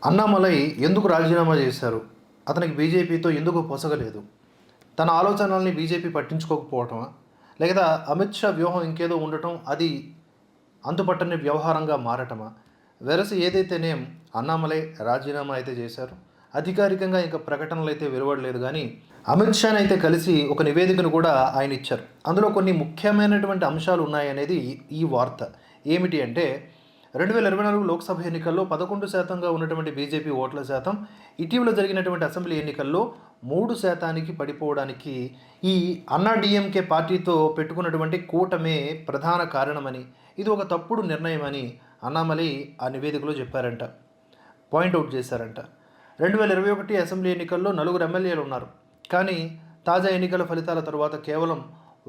అన్నామలై ఎందుకు రాజీనామా చేశారు? అతనికి బీజేపీతో ఎందుకు పొసగలేదు? తన ఆలోచనల్ని బీజేపీ పట్టించుకోకపోవటమా? లేదా అమిత్ షా వ్యూహం ఇంకేదో ఉండటం, అది అంతుపట్టని వ్యవహారంగా మారటమా? వెరసి ఏదైతేనేం అన్నామలై రాజీనామా అయితే చేశారు. అధికారికంగా ఇంకా ప్రకటనలు అయితే వెలువడలేదు కానీ అమిత్ షాని అయితే కలిసి ఒక నివేదికను కూడా ఆయన ఇచ్చారు. అందులో కొన్ని ముఖ్యమైనటువంటి అంశాలు ఉన్నాయనేది ఈ వార్త. ఏమిటి అంటే 2024 లోక్సభ ఎన్నికల్లో 11% ఉన్నటువంటి బీజేపీ ఓట్ల శాతం ఇటీవల జరిగినటువంటి అసెంబ్లీ ఎన్నికల్లో 3% పడిపోవడానికి ఈ అన్నా డిఎంకే పార్టీతో పెట్టుకున్నటువంటి కూటమే ప్రధాన కారణమని, ఇది ఒక తప్పుడు నిర్ణయమని అన్నామలై ఆ నివేదికలో చెప్పారంట, పాయింట్అవుట్ చేశారంట. 2021 అసెంబ్లీ ఎన్నికల్లో 4 ఎమ్మెల్యేలు ఉన్నారు, కానీ తాజా ఎన్నికల ఫలితాల తరువాత కేవలం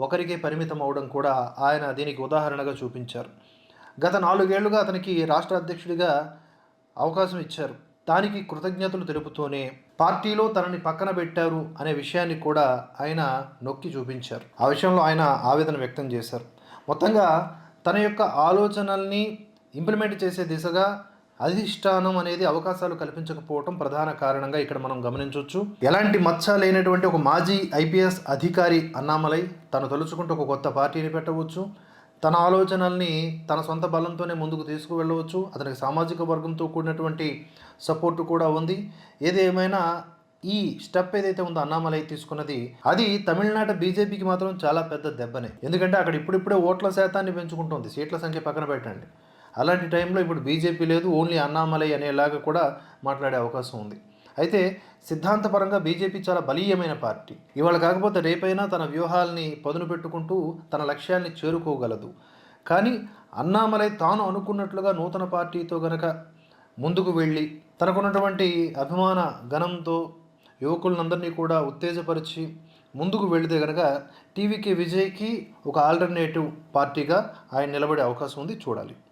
ఒకరికే పరిమితం అవడం కూడా ఆయన దీనికి ఉదాహరణగా చూపించారు. గత 4 ఏళ్లుగా అతనికి రాష్ట్ర అధ్యక్షుడిగా అవకాశం ఇచ్చారు. దానికి కృతజ్ఞతలు తెలుపుతూనే పార్టీలో తనని పక్కన పెట్టారు అనే విషయాన్ని కూడా ఆయన నొక్కి చూపించారు. ఆ విషయంలో ఆయన ఆవేదన వ్యక్తం చేశారు. మొత్తంగా తన యొక్క ఆలోచనల్ని ఇంప్లిమెంట్ చేసే దిశగా అధిష్టానం అనేది అవకాశాలు కల్పించకపోవటం ప్రధాన కారణంగా ఇక్కడ మనం గమనించవచ్చు. ఎలాంటి మచ్చ లేనటువంటి ఒక మాజీ ఐపీఎస్ అధికారి అన్నామలై తను తలుచుకుంటూ ఒక కొత్త పార్టీని పెట్టవచ్చు. తన ఆలోచనల్ని తన సొంత బలంతోనే ముందుకు తీసుకువెళ్ళవచ్చు. అతనికి సామాజిక వర్గంతో కూడినటువంటి సపోర్టు కూడా ఉంది. ఏది ఏమైనా ఈ స్టెప్ ఏదైతే ఉందో అన్నామలై తీసుకున్నది, అది తమిళనాడు బీజేపీకి మాత్రం చాలా పెద్ద దెబ్బనే. ఎందుకంటే అక్కడ ఇప్పుడిప్పుడే ఓట్ల శాతాన్ని పెంచుకుంటుంది, సీట్ల సంఖ్య పక్కన పెట్టండి. అలాంటి టైంలో ఇప్పుడు బీజేపీ లేదు, ఓన్లీ అన్నామలై అనేలాగా కూడా మాట్లాడే అవకాశం ఉంది. అయితే సిద్ధాంతపరంగా బీజేపీ చాలా బలీయమైన పార్టీ. ఇవాళ కాకపోతే రేపైనా తన వ్యూహాల్ని పదును పెట్టుకుంటూ తన లక్ష్యాన్ని చేరుకోగలదు. కానీ అన్నామలై తాను అనుకున్నట్లుగా నూతన పార్టీతో గనక ముందుకు వెళ్ళి తనకున్నటువంటి అభిమాన గణంతో యువకులందరినీ కూడా ఉత్తేజపరిచి ముందుకు వెళితే కనుక టీవీకే విజయ్కి ఒక ఆల్టర్నేటివ్ పార్టీగా ఆయన నిలబడే అవకాశం ఉంది. చూడాలి.